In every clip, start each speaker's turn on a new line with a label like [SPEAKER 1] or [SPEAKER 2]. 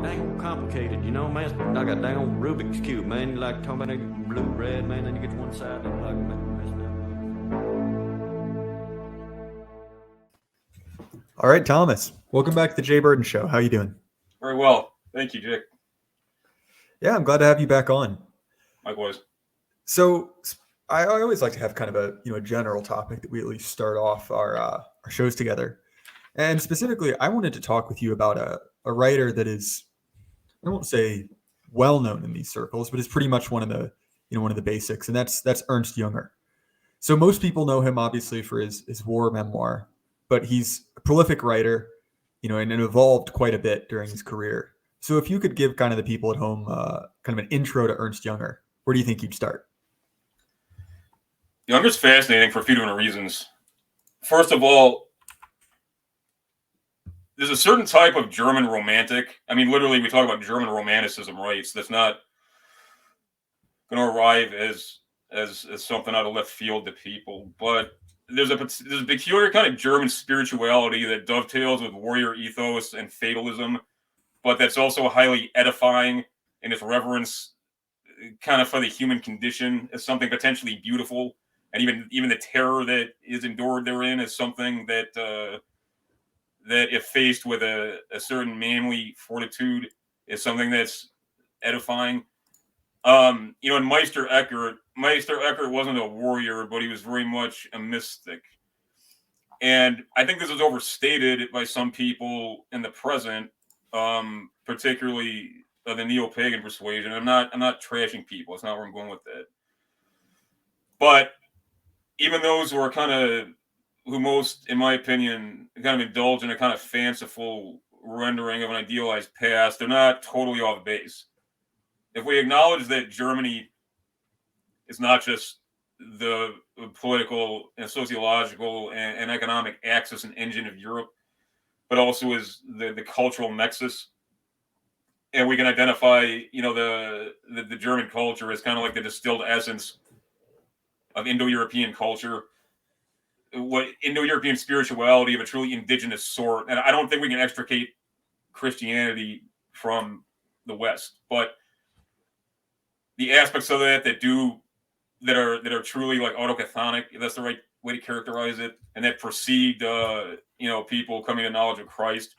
[SPEAKER 1] dang old complicated, you know, man. Like a dang old Rubik's Cube, man. You like talking about blue, red, man, then you get to one side and like messing up.
[SPEAKER 2] All right, Thomas. Welcome back to the Jay Burden Show. How you doing?
[SPEAKER 3] Very well. Thank you, Jake.
[SPEAKER 2] Yeah, I'm glad to have you back on.
[SPEAKER 3] Likewise.
[SPEAKER 2] So I always like to have kind of a general topic that we at least start off our shows together. And specifically, I wanted to talk with you about a writer that is, I won't say well known in these circles, but is pretty much one of the basics, and that's Ernst Junger. So most people know him obviously for his war memoir, but he's a prolific writer, and it evolved quite a bit during his career. So if you could give kind of the people at home kind of an intro to Ernst Junger, where do you think you'd start?
[SPEAKER 3] Junger's fascinating for a few different reasons. First of all, there's a certain type of German romantic. I mean, literally, we talk about German romanticism, right? So that's not going to arrive as something out of left field to people. But there's a peculiar kind of German spirituality that dovetails with warrior ethos and fatalism, but that's also highly edifying in its reverence kind of for the human condition as something potentially beautiful. And even the terror that is endured therein is something that if faced with a certain manly fortitude is something that's edifying. And Meister Eckhart wasn't a warrior, but he was very much a mystic. And I think this is overstated by some people in the present, particularly the neo-pagan persuasion. I'm not trashing people. It's not where I'm going with that. But even those who most, in my opinion, kind of indulge in a kind of fanciful rendering of an idealized past, they're not totally off base. If we acknowledge that Germany is not just the political and sociological and economic axis and engine of Europe, but also is the cultural nexus, and we can identify, the German culture as kind of like the distilled essence of Indo-European culture, what Indo-European spirituality of a truly indigenous sort. And I don't think we can extricate Christianity from the West, but the aspects of that are truly like autochthonic, if that's the right way to characterize it, and that precede people coming to knowledge of Christ,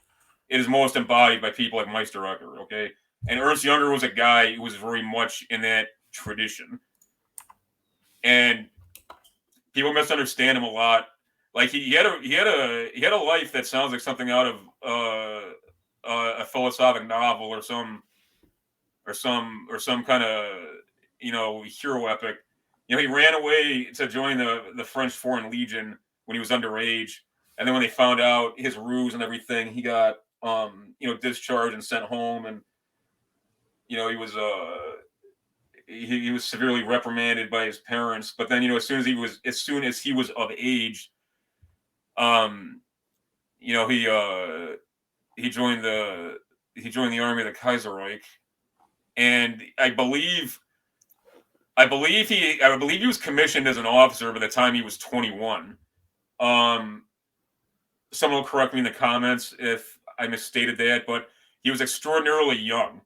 [SPEAKER 3] it is most embodied by people like Meister Eckhart, okay? And Ernst Junger was a guy who was very much in that tradition. And people misunderstand him a lot. Like he had a life that sounds like something out of a philosophic novel or some kind of hero epic. He ran away to join the French Foreign Legion when he was underage, and then when they found out his ruse and everything, he got discharged and sent home, and he was severely reprimanded by his parents. But then as soon as he was of age, he joined the army of the Kaiserreich, and I believe he was commissioned as an officer by the time he was 21. Someone will correct me in the comments if I misstated that, but he was extraordinarily young.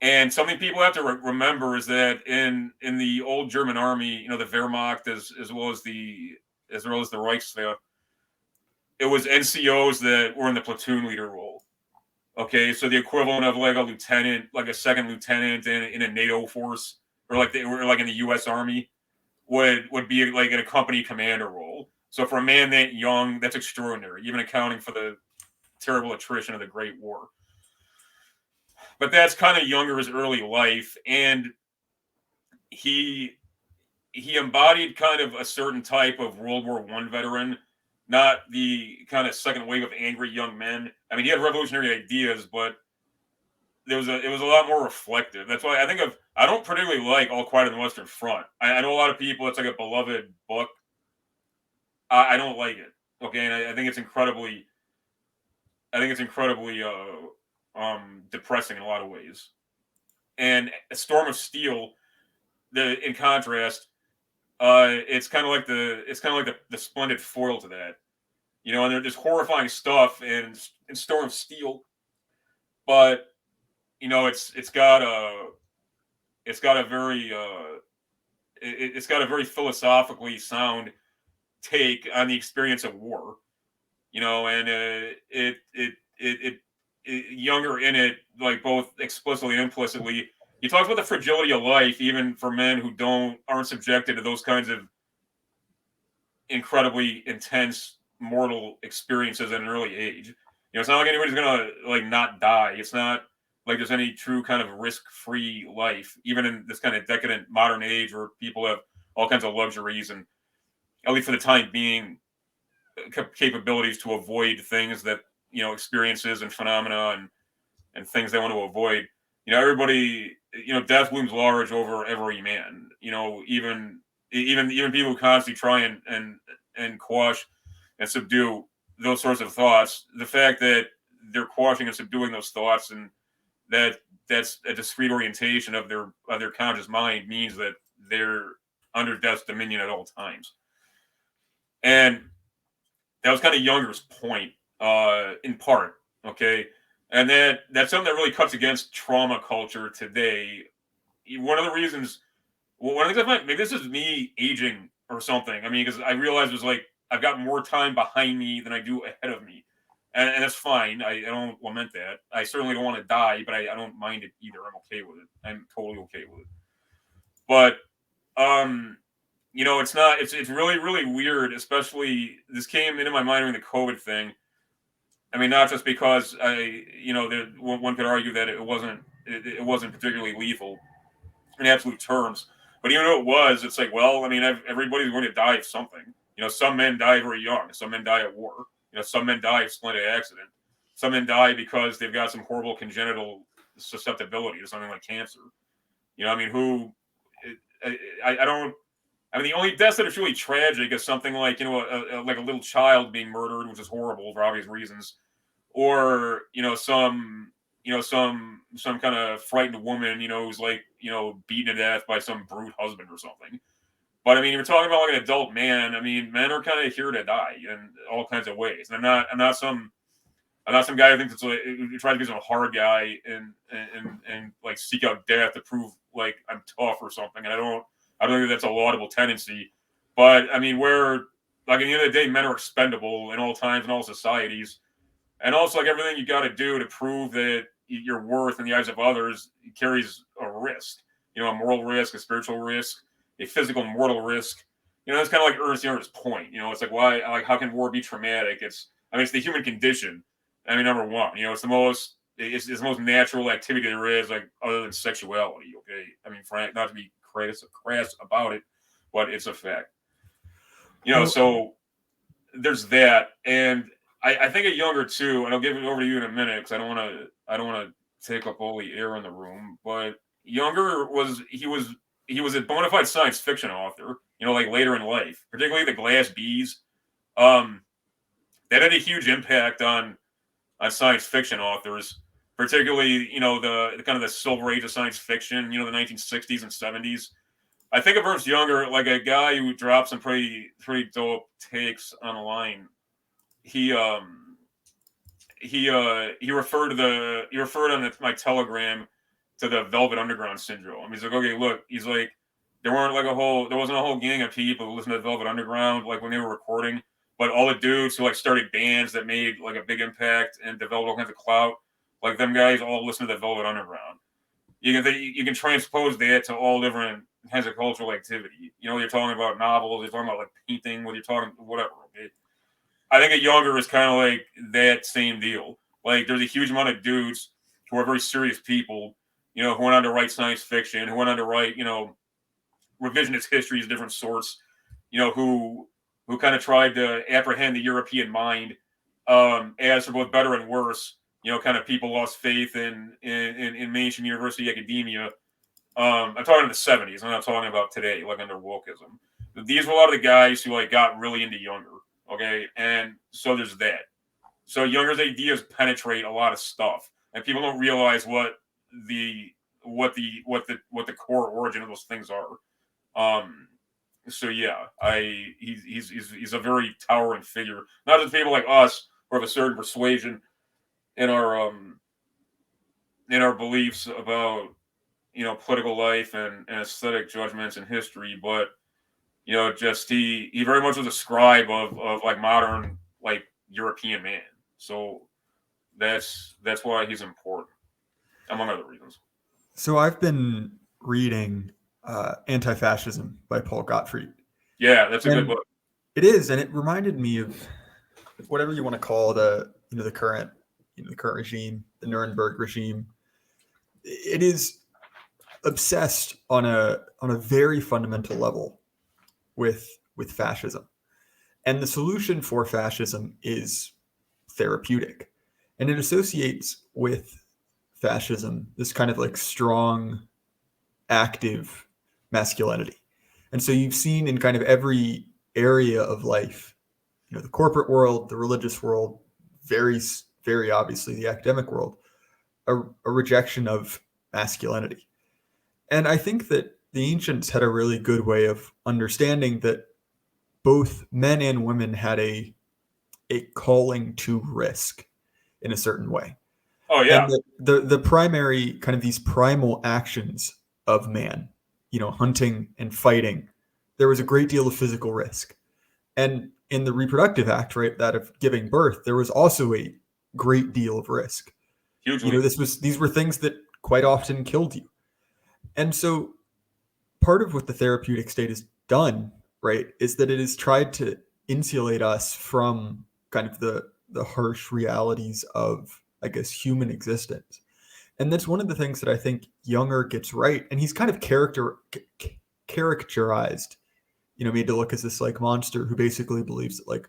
[SPEAKER 3] And something people have to remember is that in the old German army, the Wehrmacht as well as the Reichswehr, it was NCOs that were in the platoon leader role. Okay, so the equivalent of like a lieutenant, like a second lieutenant in a NATO force, or like in the U.S. Army, would be like in a company commander role. So for a man that young, that's extraordinary, even accounting for the terrible attrition of the Great War. But that's kind of Junger's early life, and he embodied kind of a certain type of World War I veteran, not the kind of second wave of angry young men. I mean, he had revolutionary ideas, but it was a lot more reflective. That's why I don't particularly like All Quiet on the Western Front. I know a lot of people, it's like a beloved book. I don't like it. Okay, and I think it's incredibly depressing in a lot of ways. And A Storm of Steel, in contrast, it's kind of like the splendid foil to that, and there's horrifying stuff in Storm of Steel, but you know, it's got a very it's got a very philosophically sound take on the experience of war, you know, and Younger in it, like both explicitly and implicitly, he talks about the fragility of life, even for men who aren't subjected to those kinds of incredibly intense mortal experiences at an early age. You know, it's not like anybody's gonna like not die. It's not like there's any true kind of risk-free life, even in this kind of decadent modern age where people have all kinds of luxuries and, at least for the time being, capabilities to avoid things that, you know, experiences and phenomena and things they want to avoid. You know, everybody, you know, death looms large over every man. You know, even people who constantly try and quash and subdue those sorts of thoughts. The fact that they're quashing and subduing those thoughts, and that's a discrete orientation of their conscious mind, means that they're under death's dominion at all times. And that was kind of Younger's point, in part. Okay, and that's something that really cuts against trauma culture today. One of the reasons, one of the things I find, maybe this is me aging or something. I mean, because I realized it was like I've got more time behind me than I do ahead of me, and that's fine. I don't lament that. I certainly don't want to die, but I don't mind it either. I'm okay with it. I'm totally okay with it. But you know, it's not. It's really really weird. Especially this came into my mind during the COVID thing. I mean, not just because you know, one could argue that it wasn't particularly lethal in absolute terms, but even though it was, it's like, well, I mean, everybody's going to die of something. You know, some men die very young. Some men die at war. You know, some men die of splendid accident. Some men die because they've got some horrible congenital susceptibility to something like cancer. You know, I mean, I don't. I mean, the only death that is really tragic is something like, you know, like a little child being murdered, which is horrible for obvious reasons, or, you know, some kind of frightened woman, you know, who's like, you know, beaten to death by some brute husband or something. But I mean, you're talking about like an adult man. I mean, men are kind of here to die in all kinds of ways. And I'm not some guy who thinks it's like, who tries to be some hard guy and like seek out death to prove like I'm tough or something. And I don't think that's a laudable tendency. But I mean, where like at the end of the day, men are expendable in all times and all societies. And also, like, everything you got to do to prove that your worth in the eyes of others carries a risk. You know, a moral risk, a spiritual risk, a physical mortal risk. You know, that's kind of like Ernst Junger's point. You know, it's like, why? Like, how can war be traumatic? It's the human condition. I mean, number one, you know, it's the most natural activity there is, like, other than sexuality. Okay, I mean, Frank, not to be crass about it, but it's a fact. You know, so there's that, and I think at Younger too, and I'll give it over to you in a minute because I don't want to take up all the air in the room. But Younger was a bona fide science fiction author. You know, like later in life, particularly the Glass Bees. That had a huge impact on science fiction authors, particularly, you know, the kind of the silver age of science fiction. You know, the 1960s and 70s. I think of Ernst Junger like a guy who dropped some pretty dope takes on a line. He referred on my Telegram to the Velvet Underground syndrome. He's like, okay, look, he's like, there wasn't a whole gang of people who listened to the Velvet Underground like when they were recording, but all the dudes who like started bands that made like a big impact and developed all kinds of clout, like them guys all listened to the Velvet Underground. You can transpose that to all different kinds of cultural activity. You know, you're talking about novels, you're talking about like painting, whether you're talking whatever. Okay? I think at Younger is kind of like that same deal. Like, there's a huge amount of dudes who are very serious people, you know, who went on to write science fiction, who went on to write, you know, revisionist histories of different sorts, you know, who kind of tried to apprehend the European mind, as for both better and worse. You know, kind of people lost faith in mainstream university academia. I'm talking in the 70s. I'm not talking about today, like under wokeism. These were a lot of the guys who like got really into Younger. Okay, and so there's that. So Younger's ideas penetrate a lot of stuff, and people don't realize what the core origin of those things are. So yeah, he's a very towering figure. Not just people like us who have a certain persuasion in our in our beliefs about, political life and aesthetic judgments in history, but just he very much was a scribe of like modern like European man. So that's why he's important, among other reasons.
[SPEAKER 2] So I've been reading Anti-Fascism by Paul Gottfried.
[SPEAKER 3] Yeah, that's a good book.
[SPEAKER 2] It is, and it reminded me of whatever you want to call the current regime, the Nuremberg regime. It is obsessed on a very fundamental level with fascism, and the solution for fascism is therapeutic, and it associates with fascism this kind of like strong, active masculinity. And so you've seen in kind of every area of life, the corporate world, the religious world, very, very obviously the academic world, a rejection of masculinity. And I think that the ancients had a really good way of understanding that both men and women had a calling to risk in a certain way.
[SPEAKER 3] Oh yeah.
[SPEAKER 2] And the primary kind of these primal actions of man, hunting and fighting, there was a great deal of physical risk. And in the reproductive act, right, that of giving birth, there was also a great deal of risk.
[SPEAKER 3] Hugely.
[SPEAKER 2] These were things that quite often killed you. And so part of what the therapeutic state has done, right, is that it has tried to insulate us from kind of the harsh realities of, I guess, human existence. And that's one of the things that I think Junger gets right. And he's kind of caricaturized, made to look as this like monster who basically believes that like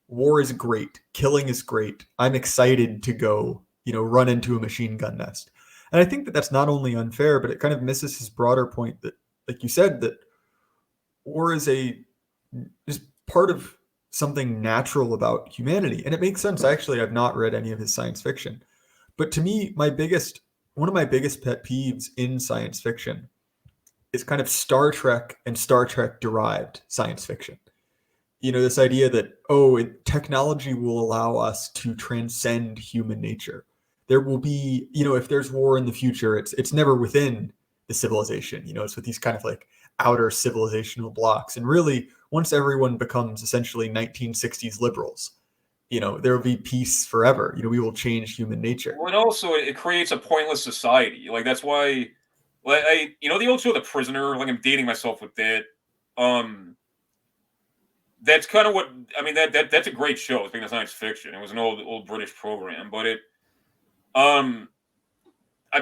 [SPEAKER 2] war is great, killing is great. I'm excited to go, run into a machine gun nest. And I think that that's not only unfair, but it kind of misses his broader point that, like you said, that war is part of something natural about humanity. And it makes sense. Actually, I've not read any of his science fiction. But to me, one of my biggest pet peeves in science fiction is kind of Star Trek and Star Trek derived science fiction. This idea that, technology will allow us to transcend human nature. There will be, if there's war in the future, it's never within the civilization. It's with these kind of like outer civilizational blocks. And really, once everyone becomes essentially 1960s liberals, there will be peace forever. We will change human nature.
[SPEAKER 3] Well, and also it creates a pointless society. Like that's why, like the old show The Prisoner. Like I'm dating myself with that. That's kind of what I mean. That's a great show. Speaking of science fiction, it was an old British program, but it. I've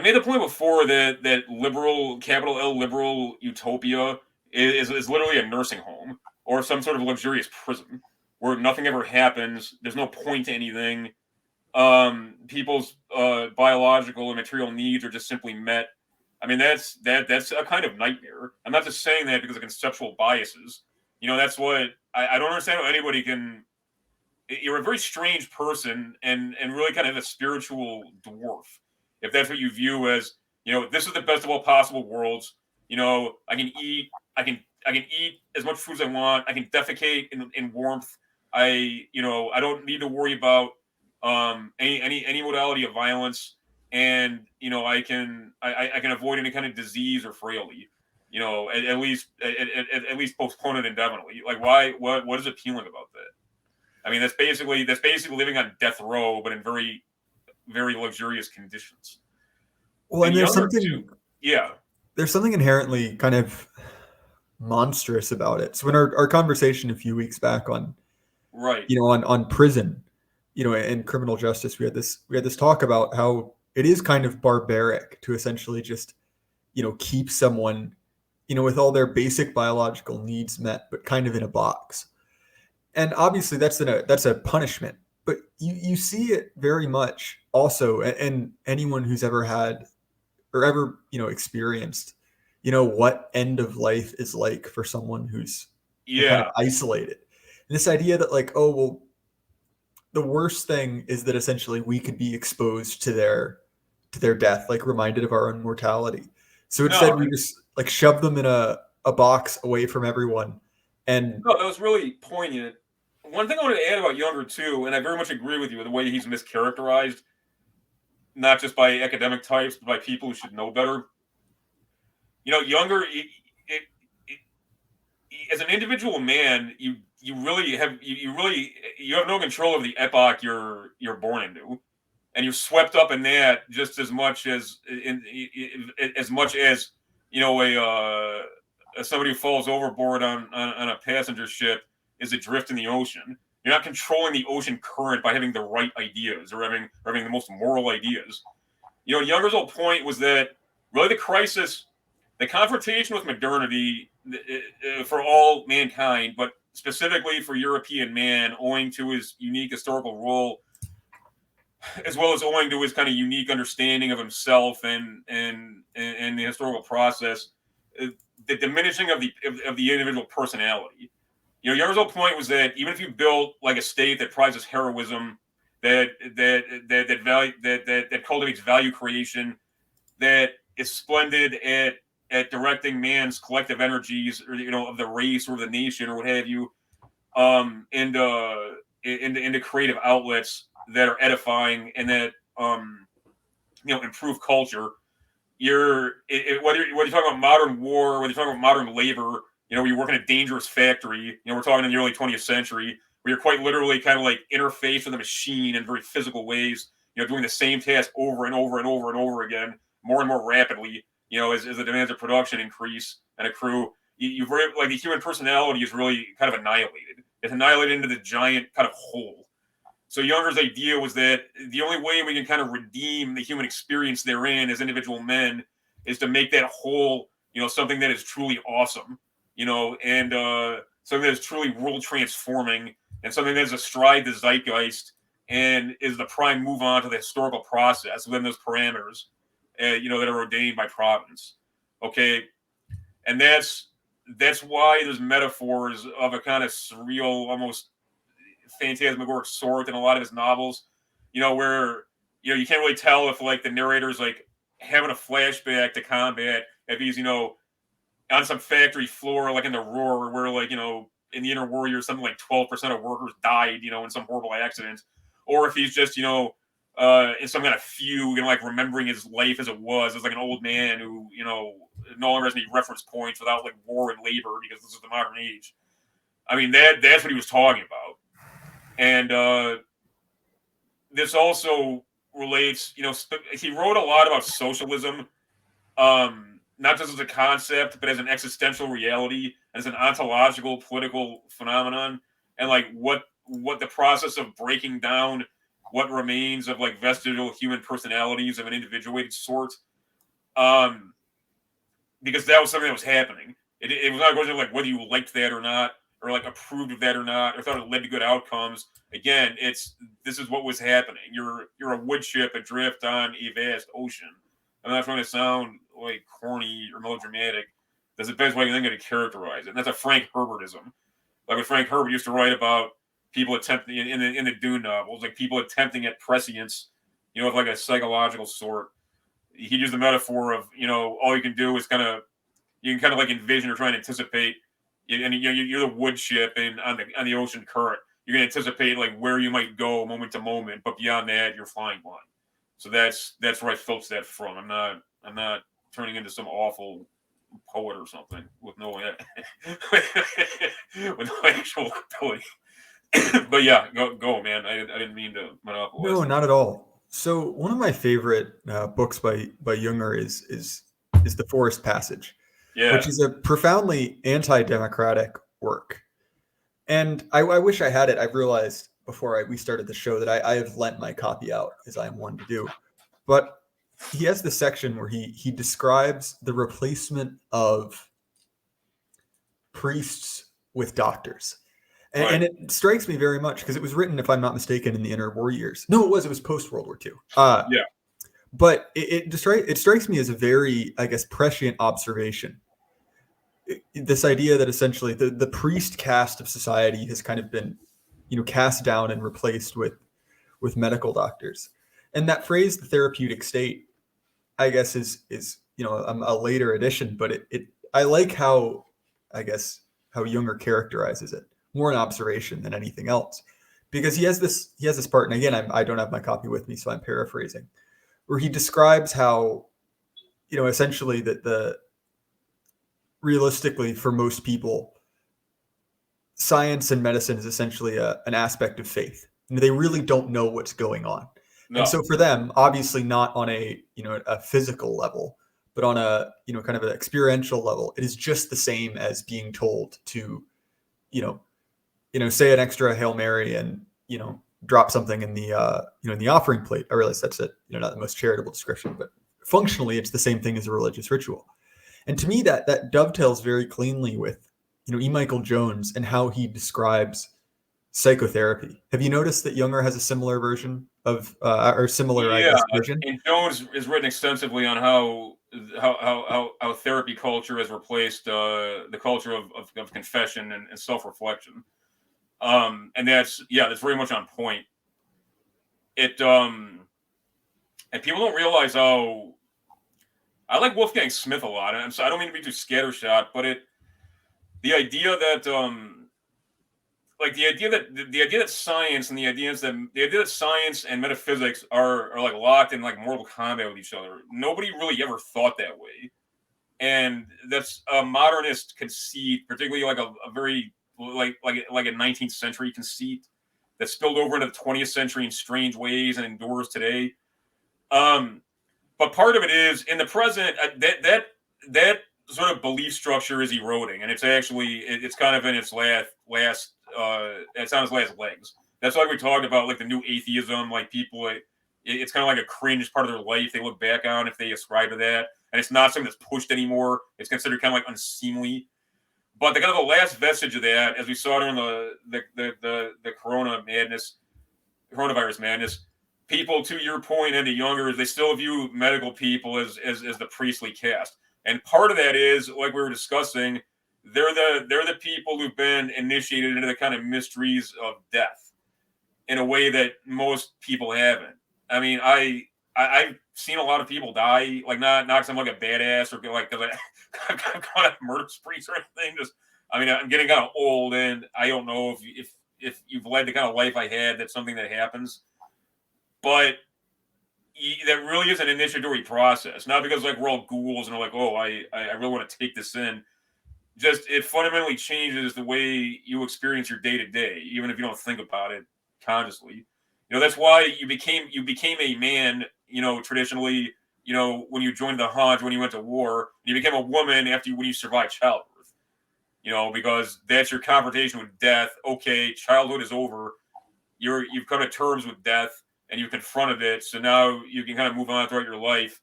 [SPEAKER 3] made the point before that liberal, capital L liberal utopia is literally a nursing home or some sort of luxurious prison where nothing ever happens. There's no point to anything. People's biological and material needs are just simply met. I mean, that's a kind of nightmare. I'm not just saying that because of conceptual biases. That's what I don't understand how anybody can. You're a very strange person and really kind of a spiritual dwarf. If that's what you view as, this is the best of all possible worlds. I can eat as much food as I want. I can defecate in warmth. I don't need to worry about any modality of violence, and I can avoid any kind of disease or frailty. At least postpone it indefinitely. Like why? What is appealing about that? I mean, that's basically living on death row, but in very, very luxurious conditions.
[SPEAKER 2] Well, and there's something,
[SPEAKER 3] yeah,
[SPEAKER 2] there's something inherently kind of monstrous about it. So in our conversation a few weeks back on,
[SPEAKER 3] right,
[SPEAKER 2] on prison, and criminal justice, we had this talk about how it is kind of barbaric to essentially just, keep someone, with all their basic biological needs met, but kind of in a box. And obviously that's a punishment, but you see it very much also, and anyone who's ever had or ever experienced what end of life is like for someone who's kind of isolated. And this idea that like, oh well, the worst thing is that essentially we could be exposed to their death, like reminded of our own mortality. So instead we just like shove them in a box away from everyone. And
[SPEAKER 3] no, that was really poignant. One thing I wanted to add about Junger too, and I very much agree with you with the way he's mischaracterized. not just by academic types, but by people who should know better. Younger, as an individual man, you really have you have no control of the epoch you're born into, and you're swept up in that just as much as somebody who falls overboard on a passenger ship is adrift in the ocean. You're not controlling the ocean current by having the right ideas or having the most moral ideas. Younger's whole point was that really the confrontation with modernity for all mankind, but specifically for European man, owing to his unique historical role, as well as owing to his kind of unique understanding of himself and the historical process, the diminishing of the individual personality. Younger's whole point was that even if you build like a state that prizes heroism, that cultivates value creation, that is splendid at directing man's collective energies, or of the race or the nation or what have you, into creative outlets that are edifying and that improve culture. Whether you're talking about modern war, whether you're talking about modern labor, where you work in a dangerous factory, we're talking in the early 20th century, where you're quite literally kind of like interface with a machine in very physical ways, doing the same task over and over and over and over again, more and more rapidly, as the demands of production increase and accrue. The human personality is really kind of annihilated. It's annihilated into the giant kind of whole. So Younger's idea was that the only way we can kind of redeem the human experience therein as individual men is to make that whole, something that is truly awesome, and something that is truly world transforming, and something that is astride the zeitgeist and is the prime move on to the historical process within those parameters, that are ordained by Providence. Okay, and that's why there's metaphors of a kind of surreal, almost phantasmagoric sort in a lot of his novels, where you can't really tell if like the narrator's like having a flashback to combat, if he's on some factory floor like in the Ruhr, where like in the Inner Warrior something like 12% of workers died in some horrible accident, or if he's just in some kind of fugue and like remembering his life as it was as like an old man who no longer has any reference points without like war and labor because this is the modern age. I mean that's what he was talking about. And this also relates, he wrote a lot about socialism, not just as a concept, but as an existential reality, as an ontological political phenomenon, and like what the process of breaking down what remains of like vestigial human personalities of an individuated sort, because that was something that was happening. It was not going to like whether you liked that or not, or like approved of that or not, or thought it led to good outcomes. Again, this is what was happening. You're a wood ship adrift on a vast ocean. I'm not trying to sound like corny or melodramatic. That's the best way I can think of to characterize it. And that's a Frank Herbertism. Like what Frank Herbert used to write about people attempting in the Dune novels, like people attempting at prescience, of like a psychological sort. He used the metaphor of, all you can do is you can like envision or try and anticipate, and you're the wood ship and on the ocean current. You can anticipate like where you might go moment to moment, but beyond that, you're flying blind. So that's where I filched that from. I'm not turning into some awful poet or something with no actual ability. But yeah, go man. I didn't mean to monopolize.
[SPEAKER 2] No, not at all. So one of my favorite books by Junger is The Forest Passage, which is a profoundly anti-democratic work. And I wish I had it. I've realized before we started the show that I have lent my copy out, as I am one to do. But he has this section where he describes the replacement of priests with doctors. And it strikes me very much because it was written, if I'm not mistaken, in the Inner War years. No, it was post World War II. But it strikes me as a very, I guess, prescient observation. This idea that essentially the priest caste of society has kind of been, cast down and replaced with medical doctors. And that phrase, the therapeutic state, I guess is a later addition, but I like how Junger characterizes it. More an observation than anything else, because he has this part. And again, I don't have my copy with me, so I'm paraphrasing. where he describes how, essentially that realistically for most people, science and medicine is essentially an aspect of faith. They really don't know what's going on.
[SPEAKER 3] No.
[SPEAKER 2] And so for them, obviously not on a physical level, but on a kind of an experiential level, it is just the same as being told to say an extra Hail Mary and drop something in the in the offering plate. I realize that's not the most charitable description, but functionally it's the same thing as a religious ritual. And to me, that dovetails very cleanly with E. Michael Jones and how he describes psychotherapy. Have you noticed that Junger has a similar version of or similar version?
[SPEAKER 3] And Jones is written extensively on how therapy culture has replaced the culture of confession and self-reflection. And that's very much on point. It and people don't realize how I like Wolfgang Smith a lot, and so I don't mean to be too scattershot, but the idea that science and metaphysics are like locked in like mortal combat with each other. Nobody really ever thought that way, and that's a modernist conceit, particularly like a very like a 19th century conceit that spilled over into the 20th century in strange ways and endures today. But part of it is in the present that sort of belief structure is eroding, and it's kind of in its last it's on its last legs. That's why we talked about like the new atheism, like people, it's kind of like a cringe part of their life they look back on if they ascribe to that, and it's not something that's pushed anymore. It's considered kind of like unseemly. But the kind of the last vestige of that, as we saw during the coronavirus madness, people, to your point and to Junger, they still view medical people as the priestly caste. And part of that is, like we were discussing, they're the people who've been initiated into the kind of mysteries of death in a way that most people haven't. I mean, I've seen a lot of people die, like not because I'm like a badass or like because I've gone on murder sprees or anything. Just, I mean, I'm getting kind of old, and I don't know if you've led the kind of life I had. That's something that happens, but that really is an initiatory process. Not because like we're all ghouls and we're like, oh, I really want to take this in. Just it fundamentally changes the way you experience your day to day, even if you don't think about it consciously. That's why you became a man. Traditionally, when you joined the Hunt, when you went to war, you became a woman when you survived childbirth. Because that's your confrontation with death. Okay, childhood is over. You've come to terms with death and you've confronted it. So now you can kind of move on throughout your life,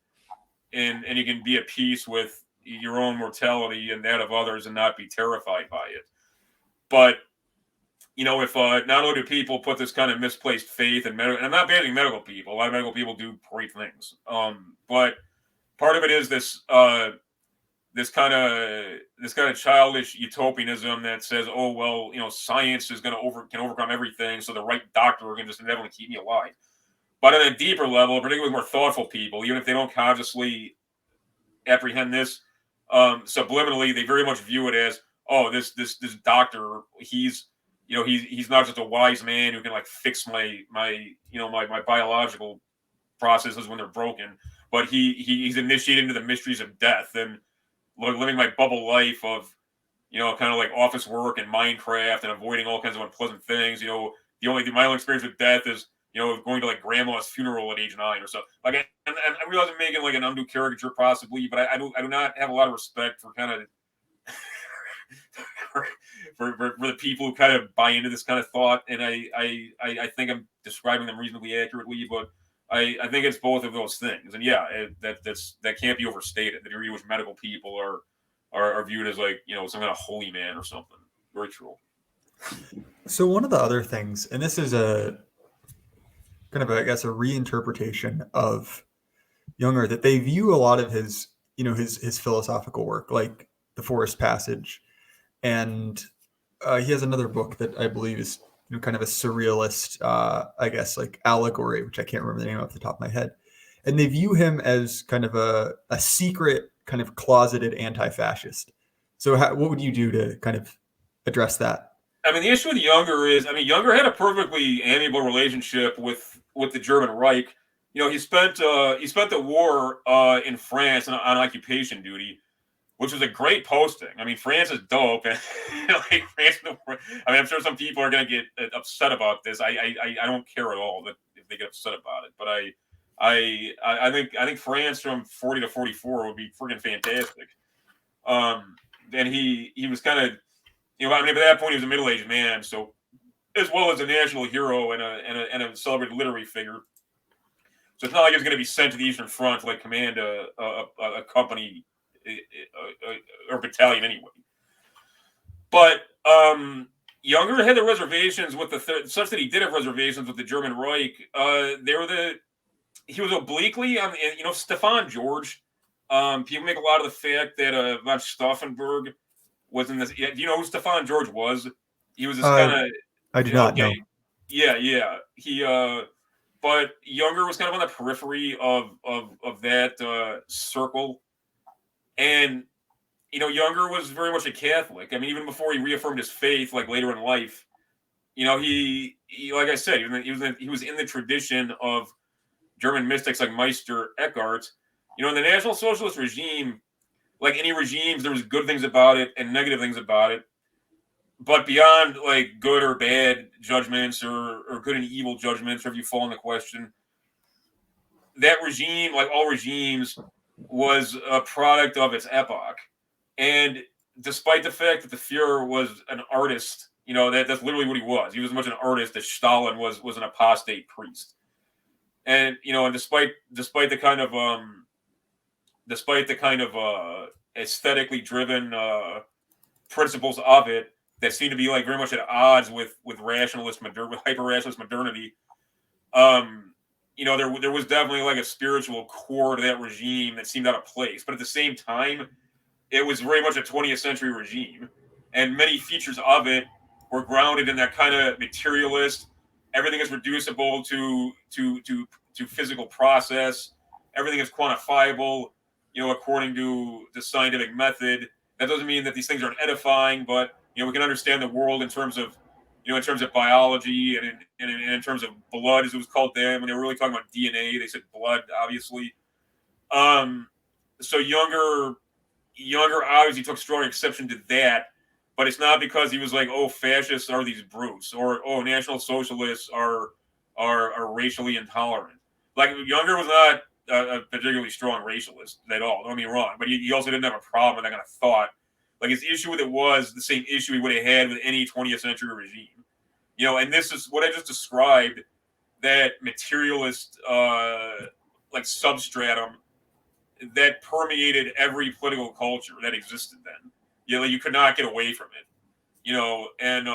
[SPEAKER 3] and you can be at peace with your own mortality and that of others, and not be terrified by it. But if not only do people put this kind of misplaced faith in medical, and I'm not banning medical people. A lot of medical people do great things. But part of it is this kind of childish utopianism that says, oh well, science is can overcome everything, so the right doctor can just inevitably keep me alive. But on a deeper level, particularly more thoughtful people, even if they don't consciously apprehend this, subliminally, they very much view it as, oh, this doctor, he's not just a wise man who can like fix my biological processes when they're broken, but he's initiated into the mysteries of death and living my bubble life of kind of like office work and Minecraft and avoiding all kinds of unpleasant things. My only experience with death is going to like grandma's funeral at age 9 or so. Like, and I realize I'm making like an undue caricature possibly, but I do not have a lot of respect for kind of for the people who kind of buy into this kind of thought, and I think I'm describing them reasonably accurately, but I think it's both of those things, and that can't be overstated. The degree to which medical people are viewed as like some kind of holy man or something. Very true.
[SPEAKER 2] So one of the other things, and this is a kind of, I guess, a reinterpretation of Junger, that they view a lot of his his philosophical work, like The Forest Passage, and he has another book that I believe is kind of a surrealist, I guess, like allegory, which I can't remember the name off the top of my head. And they view him as kind of a secret, kind of closeted anti-fascist. So what would you do to kind of address that?
[SPEAKER 3] I mean, the issue with Junger is, Junger had a perfectly amiable relationship with the German Reich. he spent the war in France on occupation duty, which was a great posting. I mean, France is dope, and like France. I mean, I'm sure some people are gonna get upset about this. I don't care at all that if they get upset about it, but I think France from 40 to 44 would be freaking fantastic. And he was kind of, I mean, at that point he was a middle-aged man, so as well as a national hero and a celebrated literary figure. So it's not like he was going to be sent to the Eastern Front to like command a company or battalion anyway. But Younger had the reservations with such that he did have reservations with the German Reich. He was obliquely on, Stefan George. People make a lot of the fact that von Stauffenberg was in this. Do you know who Stefan George was? He was this kind of.
[SPEAKER 2] I do not know.
[SPEAKER 3] Yeah. But Younger was kind of on the periphery of that circle, and Younger was very much a Catholic. I mean, even before he reaffirmed his faith, like later in life, he like I said, he was in the tradition of German mystics like Meister Eckhart. In the National Socialist regime, like any regimes, there was good things about it and negative things about it. But beyond like good or bad judgments or good and evil judgments, or if you fall in the question, that regime, like all regimes, was a product of its epoch. And despite the fact that the Fuhrer was an artist, that's literally what he was. He was as much an artist as Stalin was an apostate priest. And and despite the kind of aesthetically driven principles of it that seem to be like very much at odds with rationalist with hyper rationalist modernity, there was definitely like a spiritual core to that regime that seemed out of place. But at the same time, it was very much a 20th century regime, and many features of it were grounded in that kind of materialist. Everything is reducible to physical process. Everything is quantifiable, according to the scientific method. That doesn't mean that these things aren't edifying, but we can understand the world in terms of biology and in terms of blood, as it was called then. When they were really talking about DNA, they said blood, obviously. So Younger obviously took strong exception to that, but it's not because he was like, oh, fascists are these brutes, or oh, National Socialists are racially intolerant. Like Younger was not a particularly strong racialist at all. Don't get me wrong, but he also didn't have a problem with that kind of thought. Like his issue with it was the same issue he would have had with any 20th century regime. And this is what I just described, that materialist like substratum that permeated every political culture that existed then. You could not get away from it. And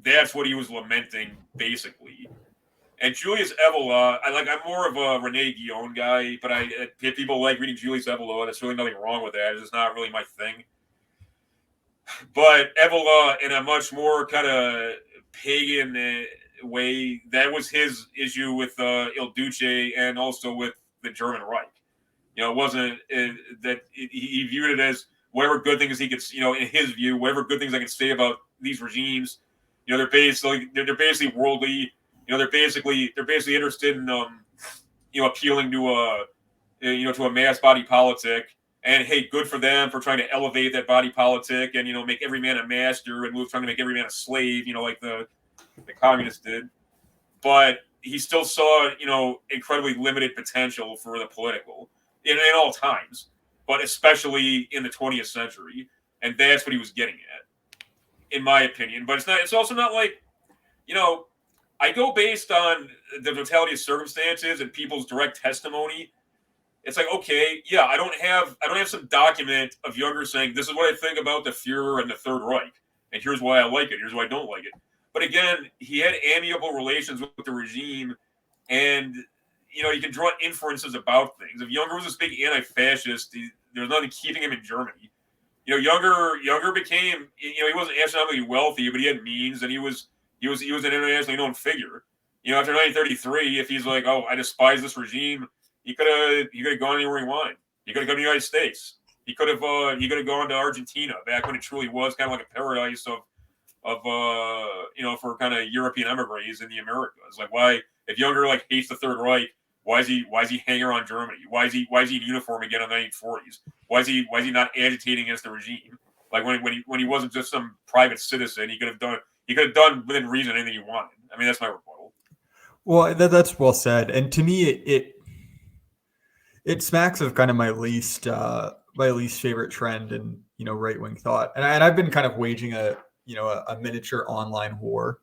[SPEAKER 3] that's what he was lamenting, basically. And Julius Evola, I'm more of a Rene Guillon guy, but people like reading Julius Evola. There's really nothing wrong with that. It's just not really my thing. But Evola, in a much more kind of pagan way, that was his issue with Il Duce and also with the German Reich. It wasn't that he viewed it as whatever good things he could, in his view, whatever good things I could say about these regimes. They're basically worldly. They're basically interested in appealing to a mass body politic, and hey, good for them for trying to elevate that body politic and make every man a master and trying to make every man a slave, like the communists did. But he still saw incredibly limited potential for the political in all times, but especially in the 20th century, and that's what he was getting at, in my opinion. But it's also not like I go based on the totality of circumstances and people's direct testimony. It's like, okay, yeah, I don't have some document of Younger saying this is what I think about the Fuhrer and the Third Reich, and here's why I like it, here's why I don't like it. But again, he had amiable relations with the regime, and you can draw inferences about things. If Younger was this big anti-fascist, there was nothing keeping him in Germany. Younger became, he wasn't astronomically wealthy, but he had means, and he was an internationally known figure. After 1933, if he's like, oh, I despise this regime, he could have gone anywhere he wanted. He could have gone to the United States. He could have gone to Argentina back when it truly was kind of like a paradise of for kind of European emigres in the Americas. Like, why, If Junger like hates the Third Reich, why is he hanging around Germany? Why is he in uniform again in the 1940s? Why is he not agitating against the regime? Like when he wasn't just some private citizen, he could have done within reason anything he wanted. I mean, that's my rebuttal.
[SPEAKER 2] Well, that's well said. And to me, it smacks of kind of my least favorite trend in right wing thought. And I've been kind of waging a miniature online war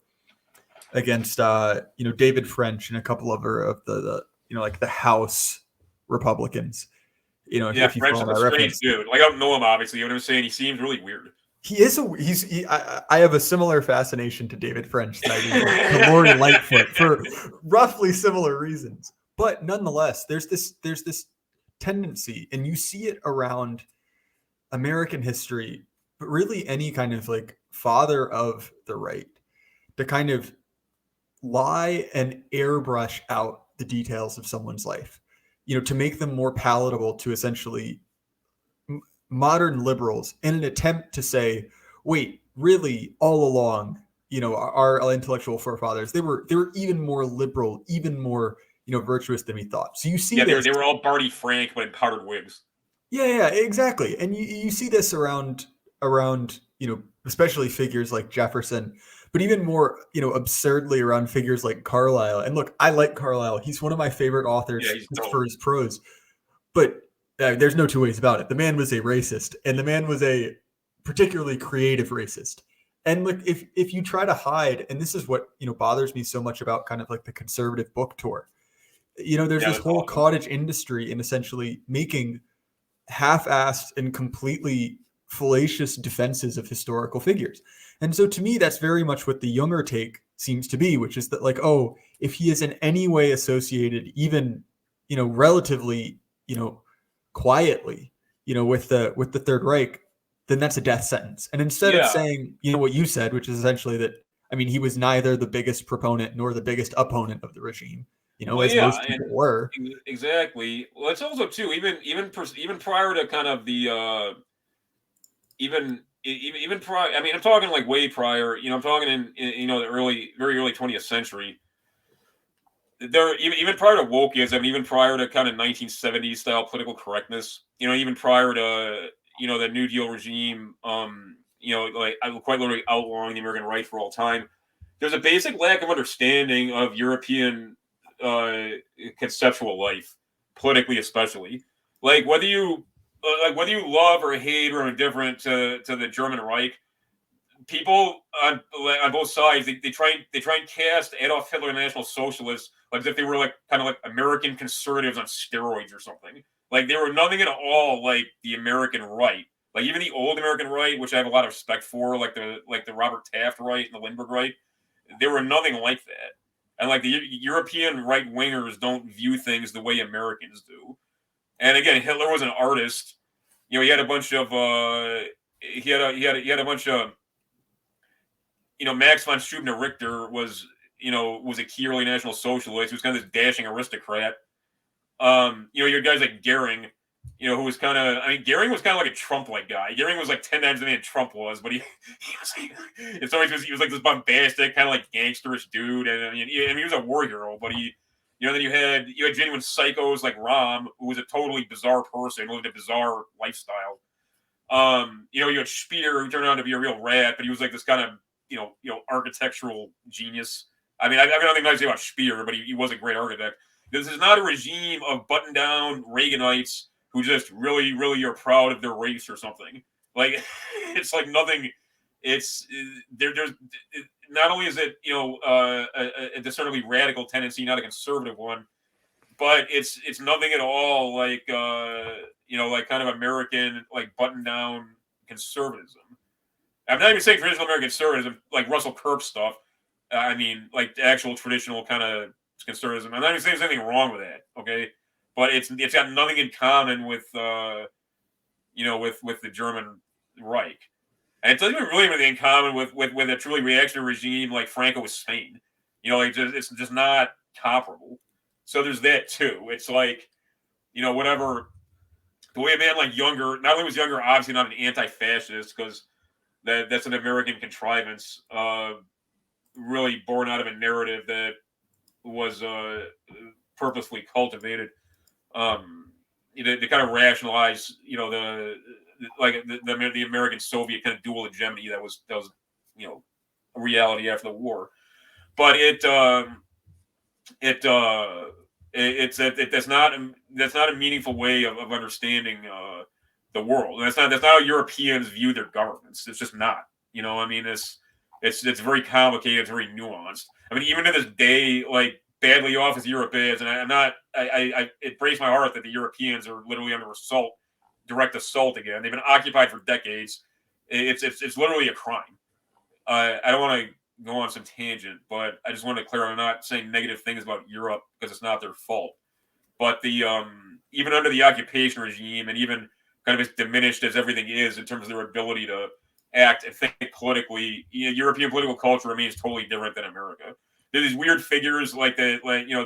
[SPEAKER 2] against David French and a couple of the like the House Republicans. If you
[SPEAKER 3] French is
[SPEAKER 2] follow
[SPEAKER 3] a
[SPEAKER 2] my
[SPEAKER 3] strange
[SPEAKER 2] reference.
[SPEAKER 3] dude. Like I don't know him, obviously. You know what I'm saying? He seems really weird.
[SPEAKER 2] I have a similar fascination to David French that I do to Lori Lightfoot for roughly similar reasons. But nonetheless, there's this tendency, and you see it around American history, but really any kind of like father of the right, to kind of lie and airbrush out the details of someone's life, to make them more palatable to essentially modern liberals in an attempt to say, wait, really all along, our intellectual forefathers, they were even more liberal, even more, virtuous than we thought. So you see
[SPEAKER 3] they were all Barney Frank, but in powdered wigs.
[SPEAKER 2] Yeah, exactly. And you see this around, especially figures like Jefferson, but even more, absurdly around figures like Carlyle. And look, I like Carlyle. He's one of my favorite authors for his prose. But there's no two ways about it. The man was a racist, and the man was a particularly creative racist. And look, if you try to hide, and this is what bothers me so much about kind of like the conservative book tour, there's this whole cottage industry in essentially making half-assed and completely fallacious defenses of historical figures. And so to me, that's very much what the Junger take seems to be, which is that like, oh, if he is in any way associated, even, relatively, quietly, with the Third Reich, then that's a death sentence. And instead of saying, what you said, which is essentially that, I mean, he was neither the biggest proponent nor the biggest opponent of the regime, most people were.
[SPEAKER 3] Exactly. Well, it's also too even prior to kind of the even prior. I mean, I'm talking like way prior. I'm talking in the very early 20th century. There even prior to wokeism, even prior to kind of 1970s style political correctness. Even prior to the New Deal regime. Like quite literally outlawing the American right for all time. There's a basic lack of understanding of European conceptual life, politically especially. Like whether you love or hate or are indifferent to the German Reich, people on both sides they try and cast Adolf Hitler and National Socialists like as if they were like kind of like American conservatives on steroids or something. Like they were nothing at all like the American right. Like even the old American right, which I have a lot of respect for, like the Robert Taft right and the Lindbergh right, they were nothing like that. And like the European right wingers don't view things the way Americans do. And again, Hitler was an artist. He had a bunch of he had a bunch of Max von Stubner Richter was a key early National Socialist. He was kind of this dashing aristocrat. You had guys like Goering, who was kind of, Goering was kind of like a Trump-like guy. Goering was like 10 times the man Trump was, but he was like, he was like this bombastic, kind of like gangsterish dude. And he was a war hero, but then you had genuine psychos like Rahm, who was a totally bizarre person, lived a bizarre lifestyle. You had Speer, who turned out to be a real rat, but he was like this kind of, architectural genius. I mean, I have nothing nice to say about Speer, but he was a great architect. This is not a regime of button-down Reaganites who just really, really are proud of their race or something. Like, it's like nothing. It's there's not only is it a discernibly radical tendency, not a conservative one, but it's nothing at all like like kind of American like button-down conservatism. I'm not even saying traditional American conservatism like Russell Kirk stuff. I mean, like the actual traditional kind of conservatism. I'm not even saying there's anything wrong with that, okay? But it's got nothing in common with with the German Reich, and it doesn't even really have anything in common with a truly reactionary regime like Franco with Spain. It's just not comparable. So there's that too. It's like whatever. The way a man like Junger, not only was Junger obviously not an anti-fascist because that's an American contrivance, really born out of a narrative that purposely cultivated, to kind of rationalize, the American Soviet kind of dual hegemony that was a reality after the war. But that's not a meaningful way of understanding the world. And that's not how Europeans view their governments. It's just not. I mean, it's very complicated. It's very nuanced. I mean, even to this day, like badly off as Europe is, and it breaks my heart that the Europeans are literally under direct assault again. They've been occupied for decades. It's literally a crime. I don't want to go on some tangent, but I just want to clarify, I'm not saying negative things about Europe because it's not their fault. But even under the occupation regime, and even kind of as diminished as everything is in terms of their ability to act and think politically, European political culture remains totally different than America. There's these weird figures like Mrs.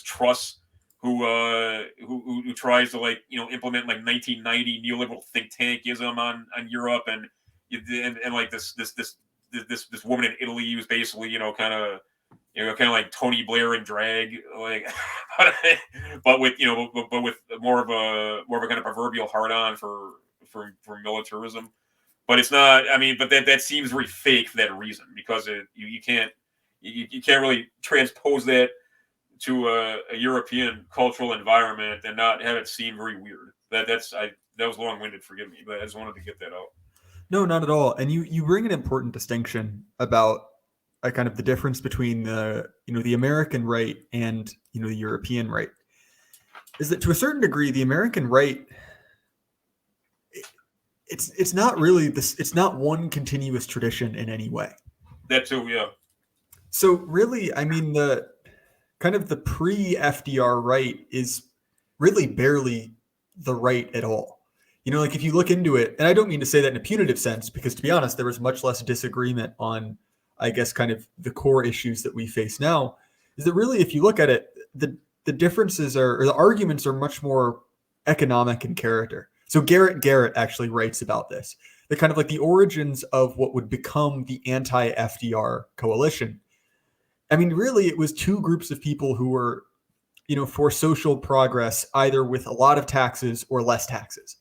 [SPEAKER 3] Truss, who tries to implement 1990 neoliberal think tankism on Europe, and like this woman in Italy who's basically kind of like Tony Blair in drag, like, but with more of a kind of proverbial hard on for militarism. But it's not. I mean, but that seems very fake for that reason, because you can't really transpose that to a European cultural environment and not have it seem very weird. That was long-winded. Forgive me, but I just wanted to get that out.
[SPEAKER 2] No, not at all. And you bring an important distinction about kind of the difference between the American right and the European right. Is that to a certain degree the American right, it's not really this. It's not one continuous tradition in any way.
[SPEAKER 3] That too, yeah.
[SPEAKER 2] So really, I mean, the kind of the pre-FDR right is really barely the right at all. Like if you look into it, and I don't mean to say that in a punitive sense, because to be honest, there was much less disagreement on, I guess, kind of the core issues that we face now. Is that really, if you look at it, the differences or the arguments are much more economic in character. So Garrett actually writes about this, the kind of like the origins of what would become the anti-FDR coalition. I mean, really, it was two groups of people who were, for social progress, either with a lot of taxes or less taxes,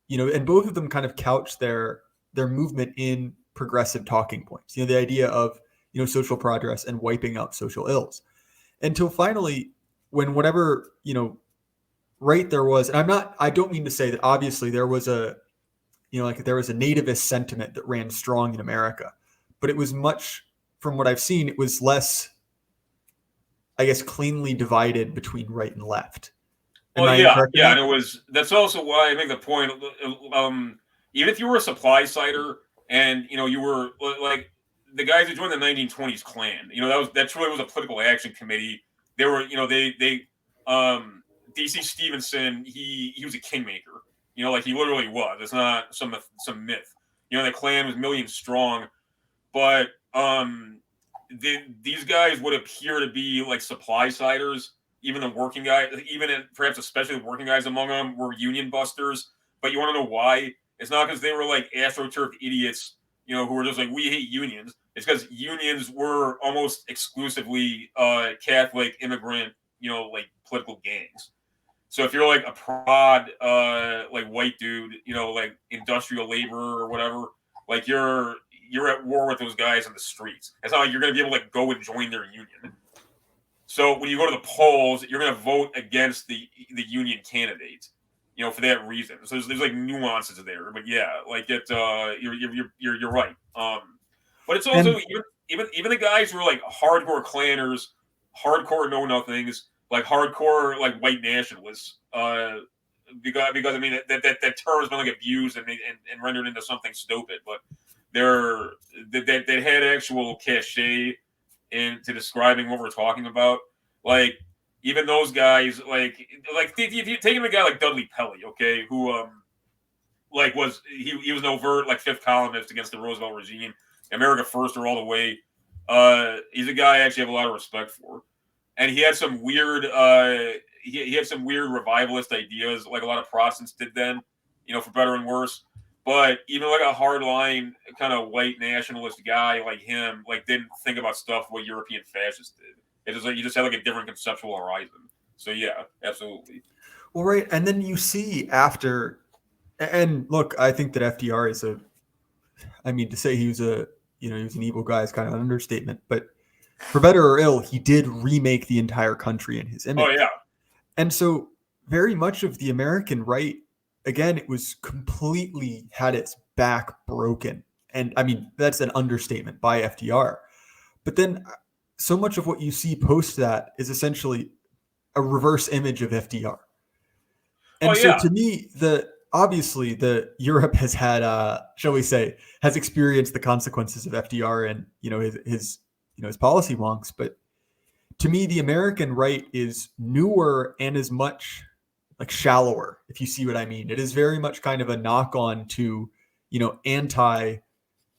[SPEAKER 2] and both of them kind of couched their movement in progressive talking points, the idea of, social progress and wiping out social ills, until finally, when whatever, right there was, and I don't mean to say that obviously there was a, there was a nativist sentiment that ran strong in America, but it was much, from what I've seen, it was less, I guess, cleanly divided between right and left.
[SPEAKER 3] Well, yeah, and that's also why I make the point. Even if you were a supply sider, and you were like the guys who joined the 1920s Klan, that truly was a political action committee. They were, DC Stevenson, he was a kingmaker. Like he literally was. It's not some myth. The Klan was millions strong, but these guys would appear to be like supply siders. Even the working guys, perhaps especially the working guys among them, were union busters. But you want to know why? It's not because they were like astroturf idiots, who were just like, we hate unions. It's because unions were almost exclusively Catholic immigrant, like political gangs. So if you're like a prod, like white dude, like industrial labor or whatever, like you're at war with those guys in the streets. It's not like you're going to be able to go and join their union. So when you go to the polls, you're going to vote against the union candidate, for that reason. So there's like nuances there, but yeah, like you're right. But it's also even the guys who are like hardcore Klanners, hardcore know nothings, like hardcore like white nationalists. Because I mean that term has been like abused and rendered into something stupid, but they had actual cachet into describing what we're talking about. Like even those guys, like if you taking a guy like Dudley Pelley, okay, who was an overt like fifth columnist against the Roosevelt regime, America First or all the way. He's a guy I actually have a lot of respect for, and he had some weird he had some weird revivalist ideas, like a lot of Protestants did then, for better and worse. But even like a hardline kind of white nationalist guy like him, like didn't think about stuff what European fascists did. It's just like you just had like a different conceptual horizon. So yeah, absolutely.
[SPEAKER 2] Well, right, and then you see after, and look, I think that FDR is I mean, to say he was he was an evil guy is kind of an understatement, but for better or ill, he did remake the entire country in his image.
[SPEAKER 3] Oh yeah.
[SPEAKER 2] And so very much of the American right, again, it was completely had its back broken. And I mean, that's an understatement by FDR. But then so much of what you see post that is essentially a reverse image of FDR. And
[SPEAKER 3] Oh
[SPEAKER 2] so
[SPEAKER 3] yeah.
[SPEAKER 2] to me, obviously the Europe has had shall we say, has experienced the consequences of FDR and his policy wonks, but to me, the American right is newer and is much like shallower, if you see what I mean. It is very much kind of a knock on to, anti,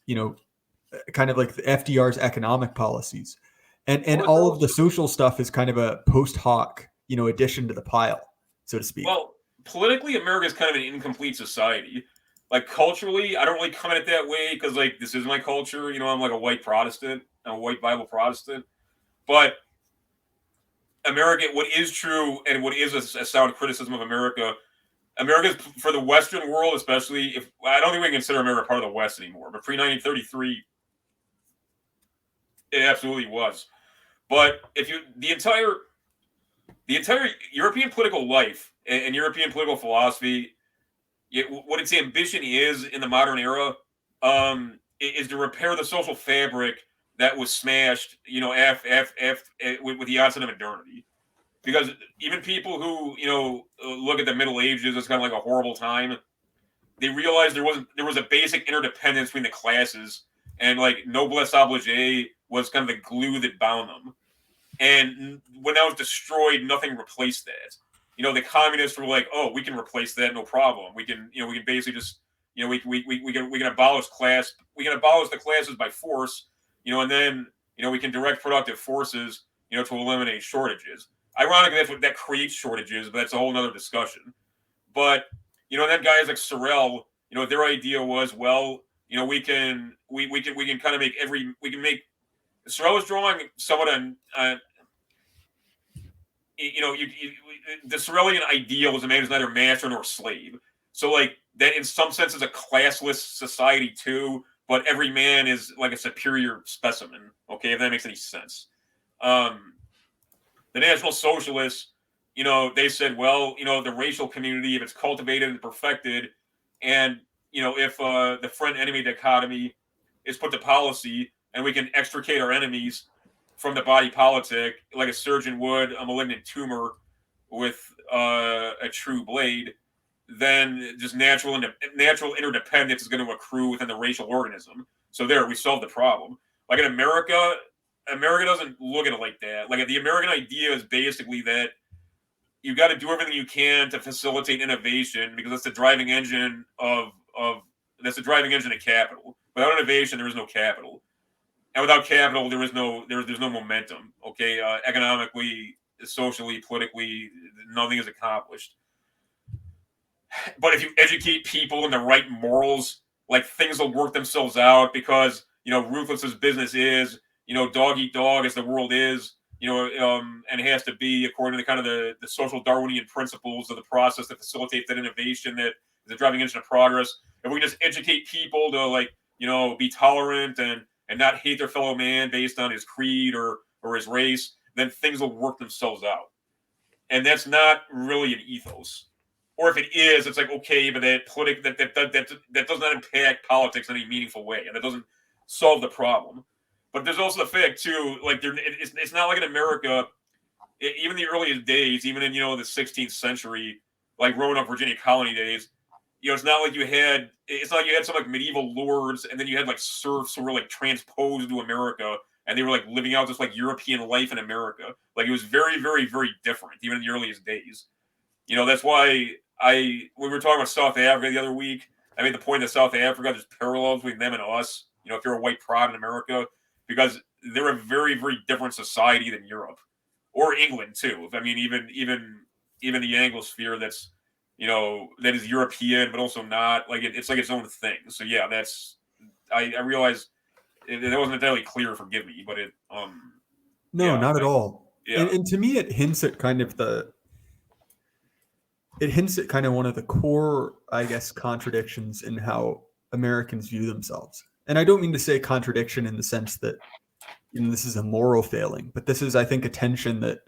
[SPEAKER 2] kind of like the FDR's economic policies. And
[SPEAKER 3] Well, it's
[SPEAKER 2] all of the
[SPEAKER 3] also,
[SPEAKER 2] social stuff is kind of a post hoc, addition to the pile, so to speak.
[SPEAKER 3] well, politically, America is kind of an incomplete society. Like culturally, I don't really come at it that way because like this is my culture. I'm like a white Protestant, I'm a white Bible Protestant. But America, what is true and what is a sound criticism of America, America's for the Western world, especially if I don't think we can consider America part of the West anymore. But pre 1933, it absolutely was. But if you the entire European political life and European political philosophy, what its ambition is in the modern era, is to repair the social fabric that was smashed, with the onset of modernity. Because even people who look at the Middle Ages as kind of like a horrible time, they realized there was a basic interdependence between the classes, and like noblesse oblige was kind of the glue that bound them. And when that was destroyed, nothing replaced that. The communists were like, "Oh, we can replace that, no problem. We can basically just, we can abolish class. We can abolish the classes by force, and then we can direct productive forces, to eliminate shortages. Ironically, that creates shortages, but that's a whole nother discussion. But and then guys like Sorel, their idea was, well, we can kind of make Sorel was drawing somewhat on the Sorelian ideal was a man who's neither master nor slave. So like that in some sense is a classless society too, but every man is like a superior specimen. Okay, if that makes any sense. The National Socialists, they said, well, the racial community, if it's cultivated and perfected, and if the friend-enemy dichotomy is put to policy, and we can extricate our enemies from the body politic, like a surgeon would a malignant tumor with a true blade, then just natural interdependence is going to accrue within the racial organism. So there, we solved the problem. Like in America doesn't look at it like that. Like the American idea is basically that you got to do everything you can to facilitate innovation because that's the driving engine of capital. Without innovation, there is no capital, and without capital, there's no momentum. Okay, economically, socially, politically, nothing is accomplished. But if you educate people in the right morals, like things will work themselves out because ruthless as business is, dog eat dog as the world is, and it has to be according to kind of the social Darwinian principles of the process that facilitates that innovation that is a driving engine of progress. If we just educate people to be tolerant and not hate their fellow man based on his creed or his race, then things will work themselves out. And that's not really an ethos. Or if it is, it's like, okay, but that does not impact politics in any meaningful way, and that doesn't solve the problem. But there's also the fact too, like it's not like in America, even the earliest days, even in the 16th century, like Roanoke, Virginia colony days, it's not like you had some like medieval lords, and then you had like serfs who were like transposed to America, and they were like living out this like European life in America. Like it was very, very, very different, even in the earliest days. That's why when we were talking about South Africa the other week, I made the point that South Africa, there's parallels between them and us. If you're a white prod in America, because they're a very, very different society than Europe or England too. I mean, even the Anglosphere that's that is European, but also not. Like it's like its own thing. So yeah, I realize it wasn't entirely clear. Forgive me, but
[SPEAKER 2] No,
[SPEAKER 3] yeah,
[SPEAKER 2] not at all.
[SPEAKER 3] yeah.
[SPEAKER 2] And to me, it hints at kind of one of the core, I guess, contradictions in how Americans view themselves. And I don't mean to say contradiction in the sense that this is a moral failing, but this is, I think, a tension that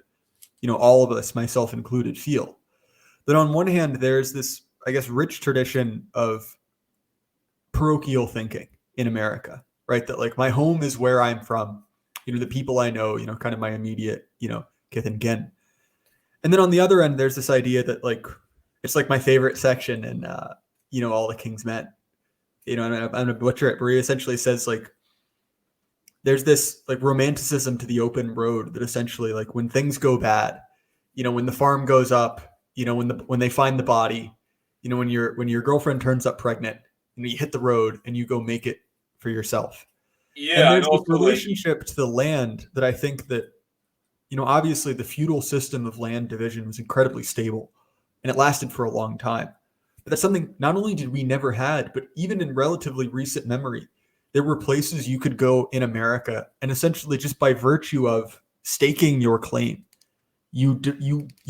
[SPEAKER 2] all of us, myself included, feel. That on one hand, there's this, I guess, rich tradition of parochial thinking in America, right? That like my home is where I'm from, the people I know, kind of my immediate, kith and kin. And then on the other end, there's this idea that like it's like my favorite section in All the King's Men. And I'm gonna butcher it, but he essentially says like there's this like romanticism to the open road that essentially like when things go bad, when the farm goes up, when they find the body, when your girlfriend turns up pregnant, you hit the road and you go make it for yourself.
[SPEAKER 3] Yeah,
[SPEAKER 2] And there's
[SPEAKER 3] and
[SPEAKER 2] this
[SPEAKER 3] also
[SPEAKER 2] relationship to the land that I think that, obviously the feudal system of land division was incredibly stable and it lasted for a long time. But that's something not only did we never had, but even in relatively recent memory, there were places you could go in America and essentially just by virtue of staking your claim, you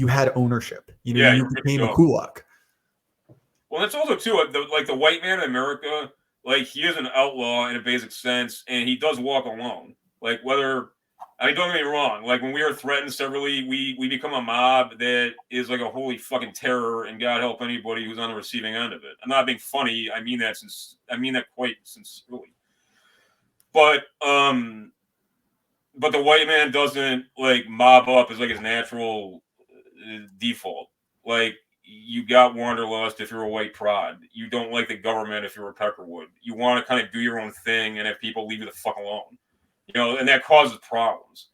[SPEAKER 2] had ownership.
[SPEAKER 3] yeah,
[SPEAKER 2] You
[SPEAKER 3] you're good to
[SPEAKER 2] became a
[SPEAKER 3] go.
[SPEAKER 2] kulak.
[SPEAKER 3] Well, that's also too the white man in America. Like he is an outlaw in a basic sense, and he does walk alone. Like don't get me wrong. Like when we are threatened severally, we become a mob that is like a holy fucking terror, and God help anybody who's on the receiving end of it. I'm not being funny. I mean that quite sincerely. But the white man doesn't like mob up as like his natural default. Like you got wanderlust if you're a white prod. You don't like the government if you're a Peckerwood. You want to kind of do your own thing and have people leave you the fuck alone. And that causes problems.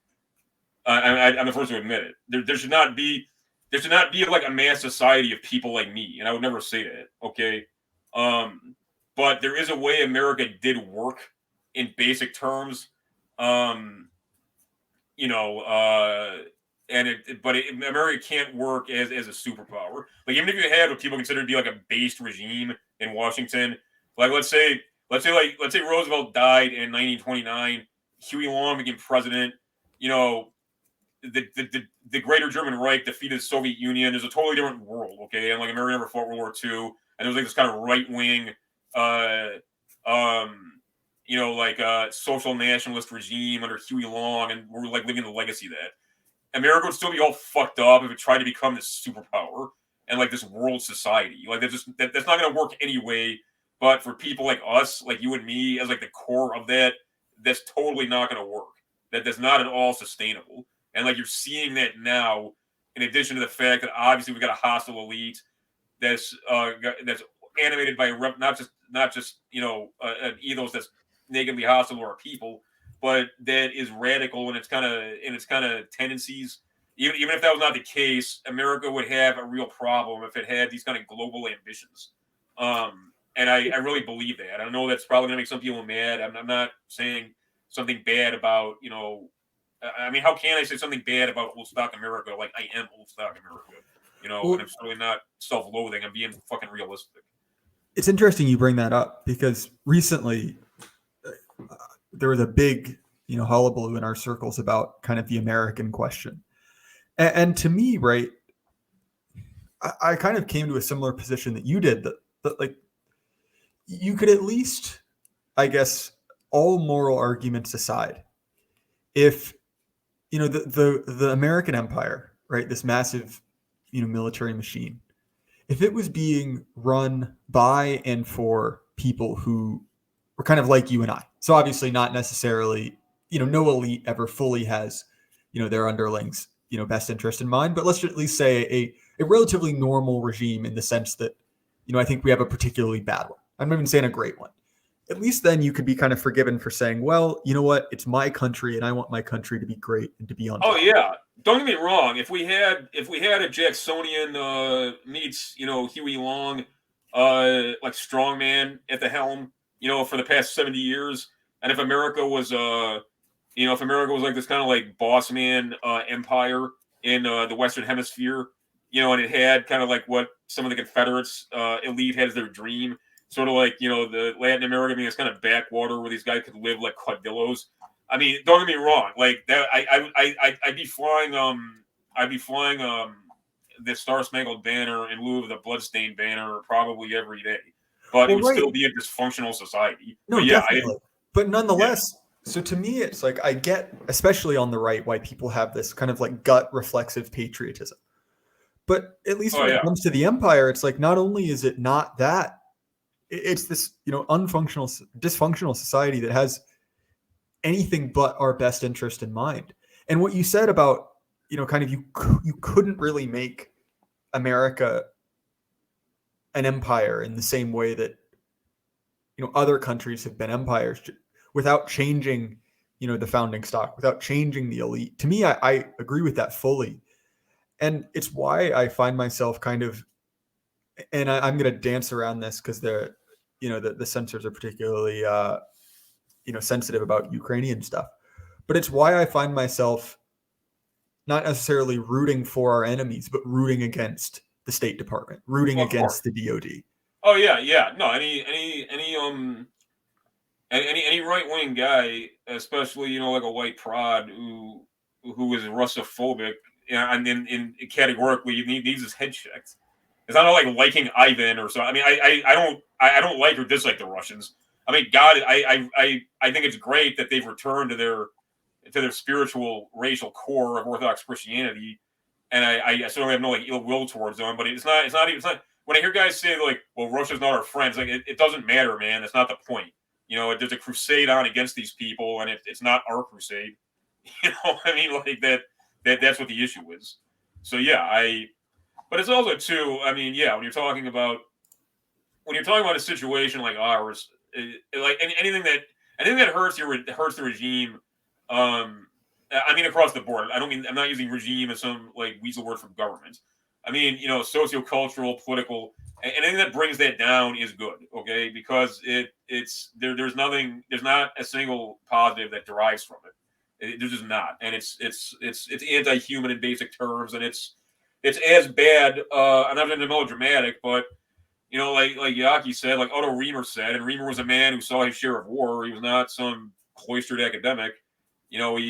[SPEAKER 3] I'm the first to admit it. There should not be like a mass society of people like me, and I would never say that. Okay, but there is a way America did work in basic terms. America can't work as a superpower. Like even if you had what people consider to be like a based regime in Washington, like let's say Roosevelt died in 1929, Huey Long became president. The Greater German Reich defeated the Soviet Union. There's a totally different world, okay? And like America never fought World War II, and there was like this kind of right wing, social nationalist regime under Huey Long, and we're like living the legacy of that. America would still be all fucked up if it tried to become this superpower and like this world society. Like that's not going to work anyway. But for people like us, like you and me, as like the core of that, that's totally not going to work. That's not at all sustainable. And like you're seeing that now, in addition to the fact that obviously we've got a hostile elite that's animated by not just an ethos that's negatively hostile to our people, but that is radical in its kind of tendencies. Even if that was not the case, America would have a real problem if it had these kind of global ambitions. And I really believe that. I know that's probably going to make some people mad. I'm not saying something bad about, I mean, how can I say something bad about old stock America? Like I am old stock America, and I'm certainly not self-loathing. I'm being fucking realistic.
[SPEAKER 2] It's interesting you bring that up because recently there was a big, hullabaloo in our circles about kind of the American question. And to me, right, I kind of came to a similar position that you did, that like you could at least, I guess, all moral arguments aside, if the American empire, right, this massive military machine, if it was being run by and for people who were kind of like you and I, so obviously not necessarily, no elite ever fully has their underlings best interest in mind, but let's at least say a relatively normal regime in the sense that I think we have a particularly bad one. I'm not even saying a great one. At least then you could be kind of forgiven for saying, well, you know what? It's my country and I want my country to be great and to be on top.
[SPEAKER 3] Oh yeah. Don't get me wrong. If we had a Jacksonian meets, Huey Long like strongman at the helm, for the past 70 years, and if America was like this kind of like boss man empire in the Western Hemisphere, and it had kind of like what some of the Confederates elite had as their dream, sort of like, the Latin America being this kind of backwater where these guys could live like caudillos. I mean, don't get me wrong, like that. I'd be flying the Star Spangled Banner in lieu of the Bloodstained Banner probably every day, but it would still be a dysfunctional society.
[SPEAKER 2] No,
[SPEAKER 3] but yeah,
[SPEAKER 2] definitely. But nonetheless, so to me, it's like I get, especially on the right, why people have this kind of like gut reflexive patriotism. But at least when it comes to the empire, it's like not only is it not that, it's this dysfunctional society that has anything but our best interest in mind. And what you said about kind of you couldn't really make America an empire in the same way that other countries have been empires without changing the founding stock, without changing the elite. To me, I agree with that fully. And it's why I find myself kind of, and I'm going to dance around this because the censors are particularly, sensitive about Ukrainian stuff. But it's why I find myself not necessarily rooting for our enemies, but rooting against the State Department, rooting against the DOD.
[SPEAKER 3] Oh yeah, yeah. No, any right wing guy, especially like a white prod who is Russophobic, and in categorically needs his head checked. It's not like liking Ivan or something. I mean, I don't like or dislike the Russians. I mean, God, I think it's great that they've returned to their spiritual racial core of Orthodox Christianity, and I certainly have no like ill will towards them. But it's not when I hear guys say like, well, Russia's not our friends, like it doesn't matter, man. That's not the point. There's a crusade on against these people, and it's not our crusade. I mean, like that's what the issue is. So yeah, but it's also too. I mean, yeah, when you're talking about a situation like ours, like anything that hurts the regime. I mean, across the board. I'm not using regime as some like weasel word from government. I mean, sociocultural, political, anything that brings that down is good. Okay, because there's not a single positive that derives from it. There's just not, and it's anti-human in basic terms, and it's as bad. I'm not going to be melodramatic, but like Yaki said, like Otto Reamer said, and Reamer was a man who saw his share of war. He was not some cloistered academic. He the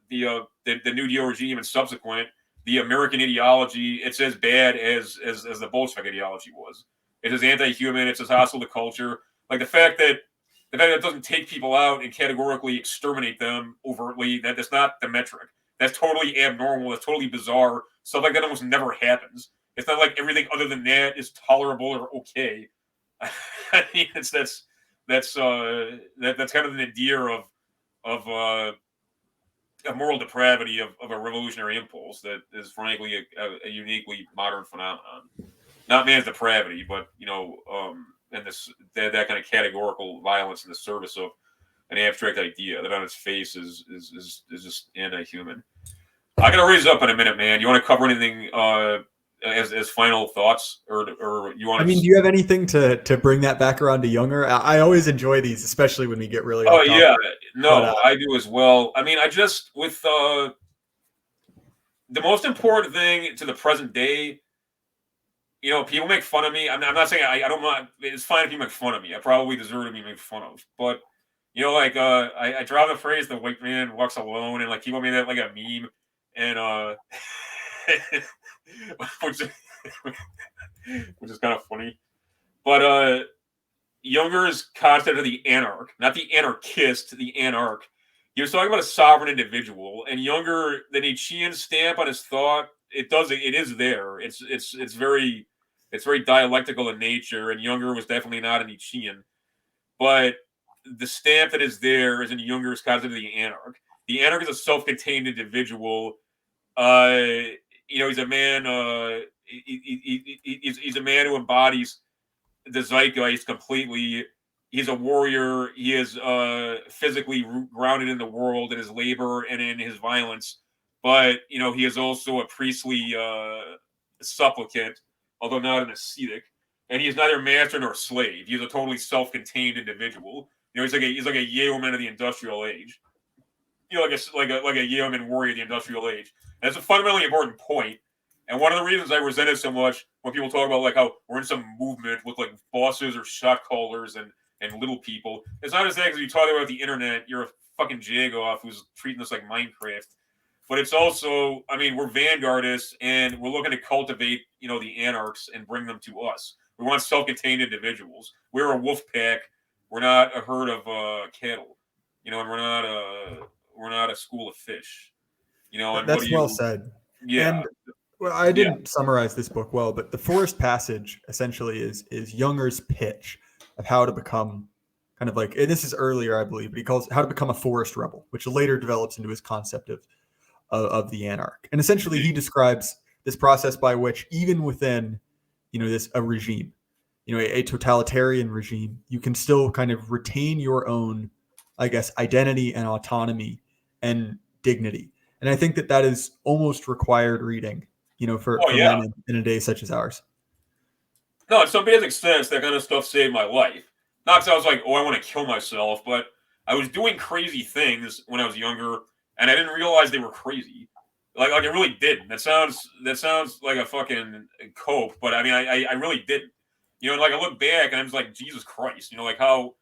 [SPEAKER 3] New Deal regime and subsequent the American ideology. It's as bad as the Bolshevik ideology was. It's as anti-human. It's as hostile to culture. Like the fact that it doesn't take people out and categorically exterminate them overtly. That's not the metric. That's totally abnormal. That's totally bizarre. Stuff like that almost never happens. It's not like everything other than that is tolerable or okay. I mean, that's kind of the nadir of moral depravity of a revolutionary impulse that is frankly a uniquely modern phenomenon. Not man's depravity, but and that kind of categorical violence in the service of an abstract idea that on its face is just anti-human. I gotta raise up in a minute, man. You want to cover anything as final thoughts, or you want?
[SPEAKER 2] I mean, do you have anything to bring that back around to Junger? I always enjoy these, especially when we get really.
[SPEAKER 3] Oh yeah, no, I do as well. I mean, I just with the most important thing to the present day. People make fun of me. I'm not saying I don't want. It's fine if you make fun of me. I probably deserve to be made fun of, but I draw the phrase "the white man walks alone," and like people made that like a meme, and which is kind of funny. But Junger's concept of the anarch, not the anarchist, the anarch. He was talking about a sovereign individual, and Junger, the Nietzschean stamp on his thought, it is there. It's very dialectical in nature, and Junger was definitely not a Nietzschean. But the stamp that is there is in Junger's concept of the anarch. The anarch is a self-contained individual. He's a man. He's a man who embodies the zeitgeist completely. He's a warrior. He is physically grounded in the world, in his labor, and in his violence. But he is also a priestly supplicant, although not an ascetic. And he is neither master nor slave. He is a totally self-contained individual. He's like a yeoman of the industrial age. like a yeoman warrior of the industrial age. And it's a fundamentally important point. And one of the reasons I resent it so much when people talk about like how we're in some movement with like bosses or shot callers and little people, it's not as that because you talk about the internet, you're a fucking jagoff who's treating this like Minecraft. But it's also, I mean, we're vanguardists and we're looking to cultivate, the anarchs and bring them to us. We want self-contained individuals. We're a wolf pack. We're not a herd of cattle, and we're not a school of fish, And
[SPEAKER 2] That's well said.
[SPEAKER 3] Yeah,
[SPEAKER 2] And well, I didn't summarize this book well, but the Forest Passage essentially is Junger's pitch of how to become kind of like, and this is earlier, I believe, but he calls it how to become a forest rebel, which later develops into his concept of the anarch. And essentially, he describes this process by which, even within, a regime, a totalitarian regime, you can still kind of retain your own, I guess, identity and autonomy and dignity. And I think that is almost required reading, for men in a day such as ours.
[SPEAKER 3] No, in some basic sense, that kind of stuff saved my life. Not because I was like, oh, I want to kill myself, but I was doing crazy things when I was younger, and I didn't realize they were crazy. Like I really didn't. That sounds like a fucking cope, but I mean, I really didn't. Like I look back and I'm just like, Jesus Christ, like how.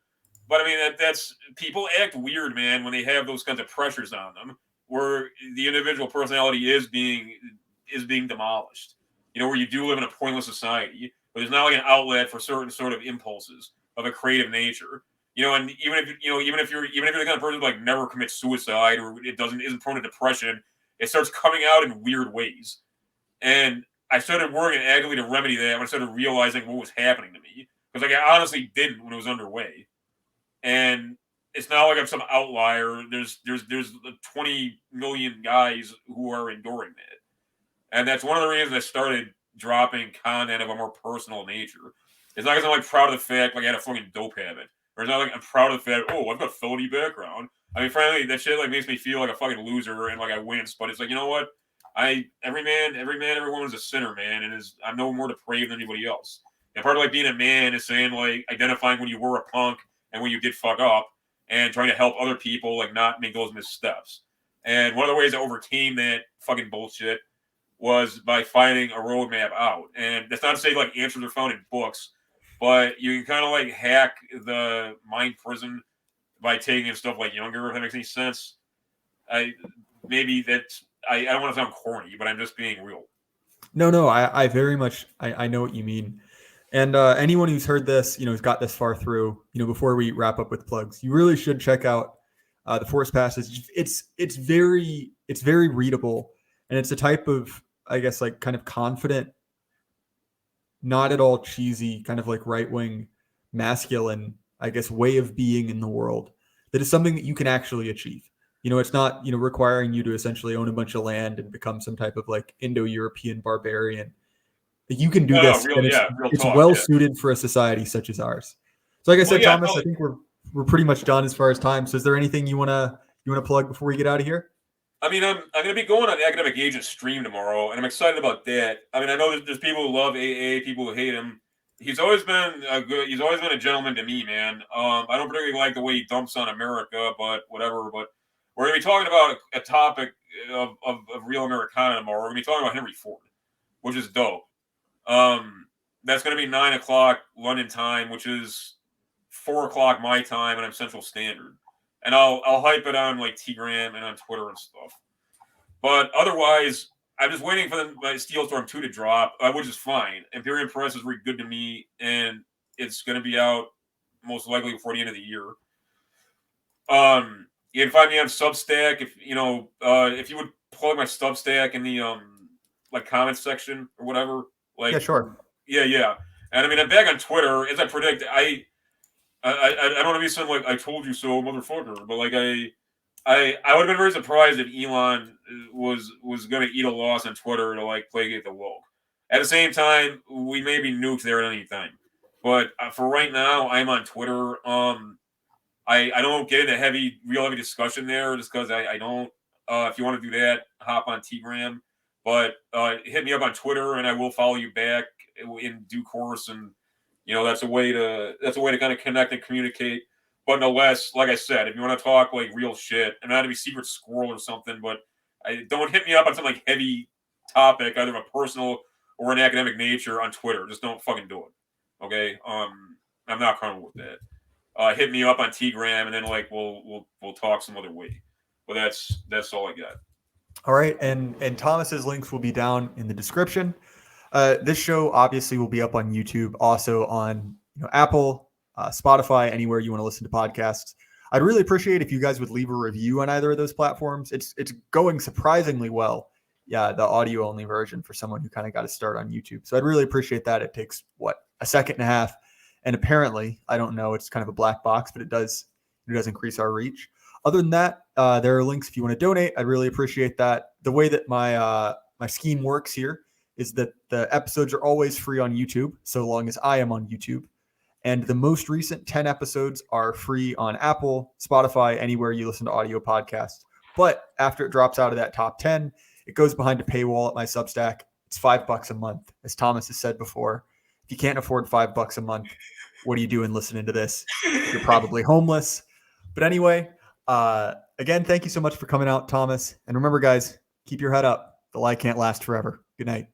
[SPEAKER 3] But I mean, that's people act weird, man, when they have those kinds of pressures on them, where the individual personality is being demolished. Where you do live in a pointless society, but there's not like an outlet for certain sort of impulses of a creative nature. And even if you're the kind of person who like never commits suicide or isn't prone to depression, it starts coming out in weird ways. And I started working actively to remedy that when I started realizing what was happening to me. Because like I honestly didn't when it was underway. And it's not like I'm some outlier. There's 20 million guys who are enduring that. And that's one of the reasons I started dropping content of a more personal nature. It's not because I'm like proud of the fact like I had a fucking dope habit. Or it's not like I'm proud of the fact, oh, I've got a felony background. I mean, frankly, that shit like makes me feel like a fucking loser and like I wince. But it's like, you know what? Every woman's a sinner, man, and I'm no more depraved than anybody else. And part of like being a man is saying like identifying when you were a punk and when you did fuck up and trying to help other people like not make those missteps. And one of the ways I overcame that fucking bullshit was by finding a roadmap out. And that's not to say like answers are found in books, but you can kind of like hack the mind prison by taking in stuff like Younger, if that makes any sense. I don't want to sound corny, but I'm just being real.
[SPEAKER 2] No, I very much, I know what you mean. And anyone who's heard this, who's got this far through, before we wrap up with plugs, you really should check out the Forest Passage. It's very readable, and it's a type of, I guess, like kind of confident, not at all cheesy, kind of like right-wing, masculine, I guess, way of being in the world that is something that you can actually achieve. It's not, requiring you to essentially own a bunch of land and become some type of like Indo-European barbarian. You can do this, and it's well suited for a society such as ours. So like I said, Thomas, I think we're pretty much done as far as time. So is there anything you wanna plug before we get out of here?
[SPEAKER 3] I mean, I'm going to be going on Academic Agent stream tomorrow, and I'm excited about that. I mean, I know there's people who love AA, people who hate him. He's always been a gentleman to me, man. I don't particularly like the way he dumps on America, but whatever. But we're going to be talking about a topic of real Americana tomorrow. We're going to be talking about Henry Ford, which is dope. That's going to be 9:00 London time, which is 4:00 my time, and I'm Central Standard. And I'll hype it on like T-Gram and on Twitter and stuff. But otherwise, I'm just waiting for the Steel Storm 2 to drop, which is fine. Imperium Press is very good to me, and it's going to be out most likely before the end of the year. You can find me on Substack if you would plug my Substack in the like comments section or whatever. Like,
[SPEAKER 2] yeah, sure.
[SPEAKER 3] Yeah. And I mean, I'm back on Twitter as I predict. I don't want to be some like I told you so motherfucker, but like I would have been very surprised if Elon was going to eat a loss on Twitter to like placate the woke. At the same time, we may be nuked there at any time. But for right now, I'm on Twitter. I don't get into real heavy discussion there just because I don't. If you want to do that, hop on T-Gram. But hit me up on Twitter, and I will follow you back in due course. And that's a way to kind of connect and communicate. But no less, like I said, if you want to talk like real shit, and not to be secret squirrel or something, but don't hit me up on some like heavy topic, either of a personal or an academic nature on Twitter. Just don't fucking do it. Okay. I'm not comfortable with that. Hit me up on T-Gram, and then like we'll talk some other way. But that's all I got.
[SPEAKER 2] All right, and Thomas's links will be down in the description. This show obviously will be up on YouTube, also on Apple, Spotify, anywhere you want to listen to podcasts. I'd really appreciate if you guys would leave a review on either of those platforms. It's going surprisingly well. Yeah, the audio only version for someone who kind of got to start on YouTube. So I'd really appreciate that. It takes a second and a half, and apparently, I don't know, it's kind of a black box, but it does increase our reach. Other than that, there are links if you want to donate. I'd really appreciate that. The way that my scheme works here is that the episodes are always free on YouTube, so long as I am on YouTube. And the most recent 10 episodes are free on Apple, Spotify, anywhere you listen to audio podcasts. But after it drops out of that top 10, it goes behind a paywall at my Substack. It's $5 a month. As Thomas has said before, if you can't afford $5 a month, what are you doing listening to this? You're probably homeless. But anyway, again, thank you so much for coming out, Thomas. And remember, guys, keep your head up. The lie can't last forever. Good night.